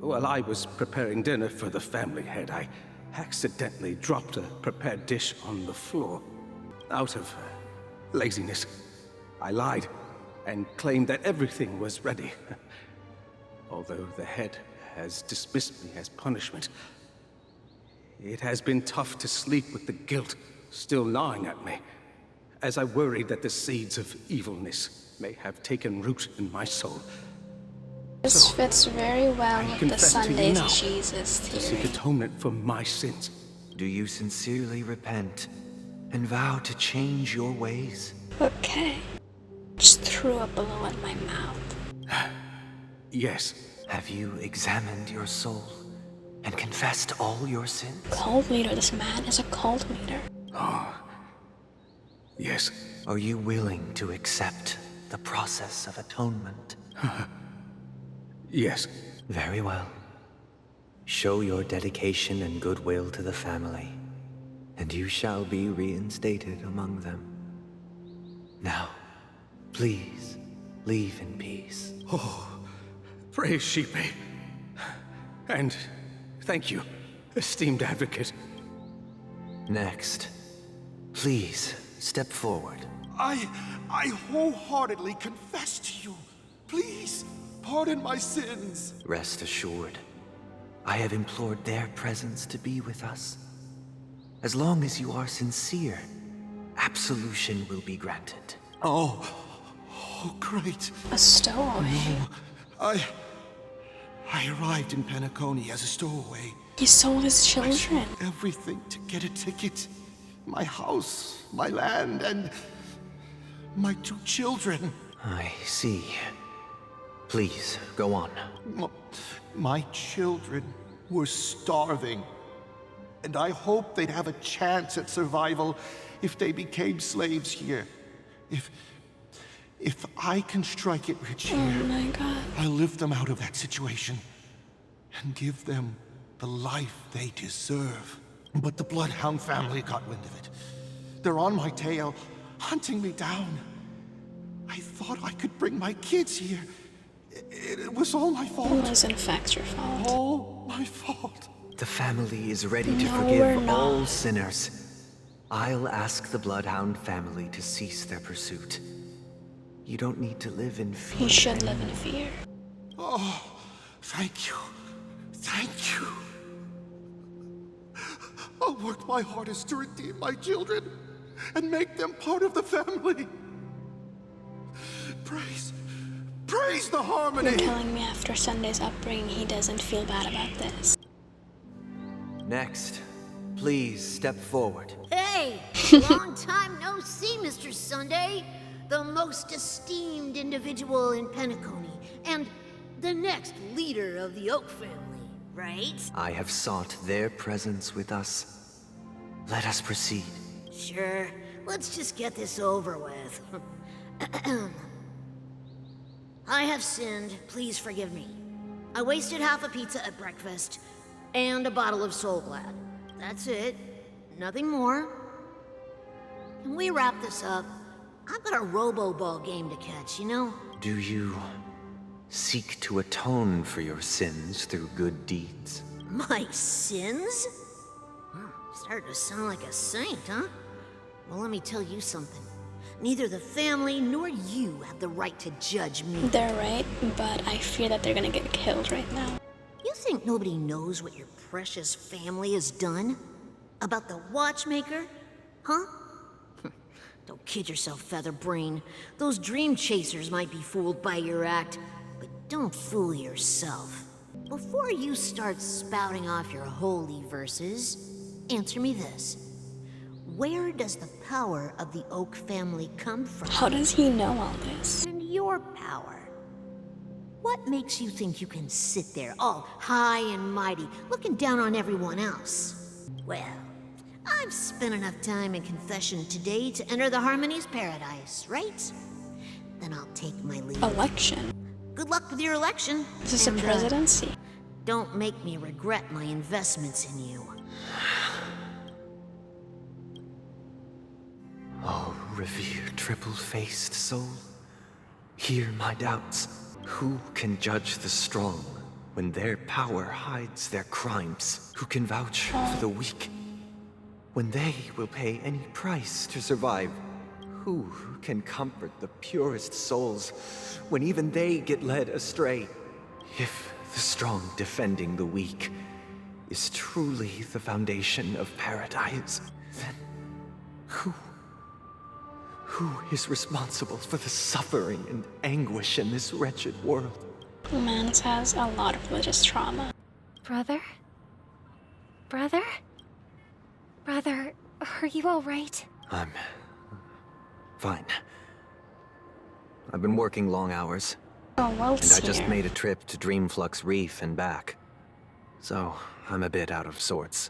While I was preparing dinner for the family head, I accidentally dropped a prepared dish on the floor. Out of laziness, I lied and claimed that everything was ready. Although the head has dismissed me as punishment, it has been tough to sleep with the guilt still gnawing at me, as I worried that the seeds of evilness may have taken root in my soul. This fits very well with the confess to you Sundays now Jesus to seek theory. atonement for my sins. Do you sincerely repent and vow to change your ways? Okay. Just threw a blow in my mouth. Yes. Have you examined your soul and confessed all your sins? Cult leader. This man is a cult leader. Oh. Yes. Are you willing to accept the process of atonement? Yes. Very well. Show your dedication and goodwill to the family, and you shall be reinstated among them. Now, please, leave in peace. Oh, praise Shipe. And thank you, esteemed advocate. Next, please step forward. I wholeheartedly confess to you. Please, pardon my sins. Rest assured, I have implored their presence to be with us. As long as you are sincere, absolution will be granted. Oh, great. A stowaway. No, I arrived in Penacony as a stowaway. He sold his children. I sold everything to get a ticket. My house, my land, and my 2 children. I see. Please, go on. My children were starving, and I hoped they'd have a chance at survival if they became slaves here. If I can strike it rich here, Oh my God. I'll lift them out of that situation and give them the life they deserve. But the Bloodhound family got wind of it. They're on my tail, hunting me down. I thought I could bring my kids here. It was all my fault. It was in fact your fault. All my fault. The family is ready to No, we're forgive not. all sinners. I'll ask the Bloodhound family to cease their pursuit. You don't need to live in fear. You should live in fear. Oh, thank you. Thank you. I'll work my hardest to redeem my children and make them part of the family. Praise the harmony! You're telling me after Sunday's upbringing he doesn't feel bad about this. Next, please step forward. Hey! Long time no see, Mr. Sunday. The most esteemed individual in Penacony, and the next leader of the Oak family, right? I have sought their presence with us. Let us proceed. Sure. Let's just get this over with. I have sinned. Please forgive me. I wasted half a pizza at breakfast, and a bottle of Soul Glad. That's it. Nothing more. Can we wrap this up? I've got a Robo-Ball game to catch, you know? Do you seek to atone for your sins through good deeds? My sins? Starting to sound like a saint, huh? Well, let me tell you something. Neither the family nor you have the right to judge me. They're right, but I fear that they're gonna get killed right now. You think nobody knows what your precious family has done? About the watchmaker? Huh? Don't kid yourself, Featherbrain. Those dream chasers might be fooled by your act, but don't fool yourself. Before you start spouting off your holy verses, answer me this. Where does the power of the Oak family come from? How does he know all this? And your power. What makes you think you can sit there all high and mighty, looking down on everyone else? Well, I've spent enough time in confession today to enter the Harmony's paradise, right? Then I'll take my leave. Election? Good luck with your election. Is this a presidency? Don't make me regret my investments in you. Oh, revered triple-faced soul, hear my doubts. Who can judge the strong when their power hides their crimes? Who can vouch for the weak when they will pay any price to survive? Who can comfort the purest souls when even they get led astray? If the strong defending the weak is truly the foundation of paradise, then who is responsible for the suffering and anguish in this wretched world? Mans has a lot of religious trauma. Brother? Brother? Brother, are you alright? I'm fine. I've been working long hours. Oh, well, and I just made a trip to Dreamflux Reef and back. So, I'm a bit out of sorts.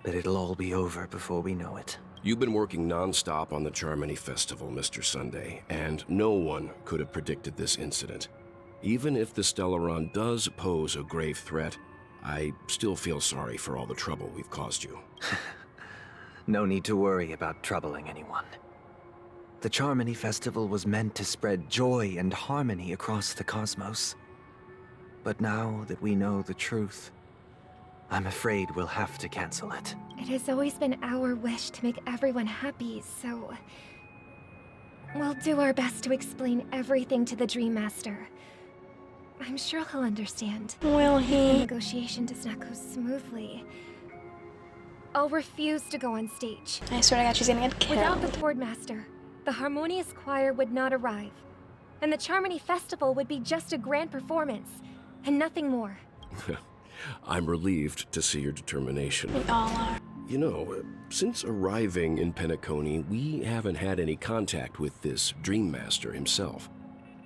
But it'll all be over before we know it. You've been working non-stop on the Charmony Festival, Mr. Sunday, and no one could have predicted this incident. Even if the Stellaron does pose a grave threat, I still feel sorry for all the trouble we've caused you. No need to worry about troubling anyone. The Charmony Festival was meant to spread joy and harmony across the cosmos. But now that we know the truth, I'm afraid we'll have to cancel it. It has always been our wish to make everyone happy, so... we'll do our best to explain everything to the Dream Master. I'm sure he'll understand. Will he? If the negotiation does not go smoothly, I'll refuse to go on stage. I swear to God, she's gonna get killed. Without the Chord Master, the Harmonious Choir would not arrive, and the Charmony Festival would be just a grand performance, and nothing more. I'm relieved to see your determination. We all are. You know, since arriving in Penacony, we haven't had any contact with this Dream Master himself.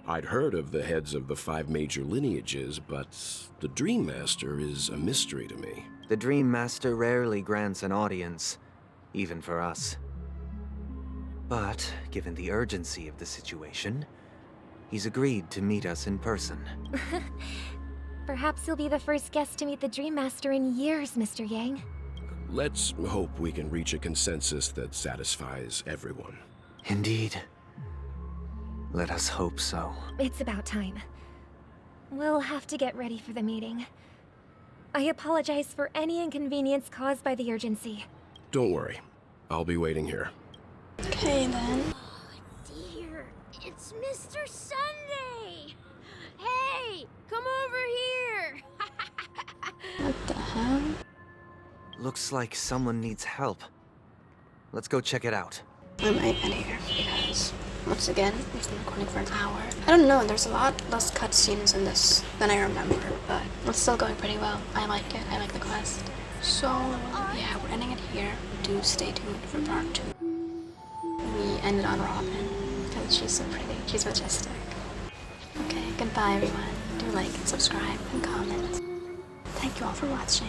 I'd heard of the heads of the 5 major lineages, but the Dream Master is a mystery to me. The Dream Master rarely grants an audience, even for us. But, given the urgency of the situation, he's agreed to meet us in person. Perhaps you'll be the first guest to meet the Dream Master in years, Mr. Yang. Let's hope we can reach a consensus that satisfies everyone. Indeed. Let us hope so. It's about time. We'll have to get ready for the meeting. I apologize for any inconvenience caused by the urgency. Don't worry. I'll be waiting here. Okay, then. Dear, it's Mr. Sunday! Hey, come over here! What the hell? Looks like someone needs help. Let's go check it out. I might end here because, once again, we've been recording for an hour. I don't know, there's a lot less cutscenes in this than I remember, but it's still going pretty well. I like it. I like the quest. So, yeah, we're ending it here. Do stay tuned for part 2. We ended on Robin because she's so pretty. She's majestic. Okay, goodbye everyone. Do like and subscribe and comment. Thank you all for watching.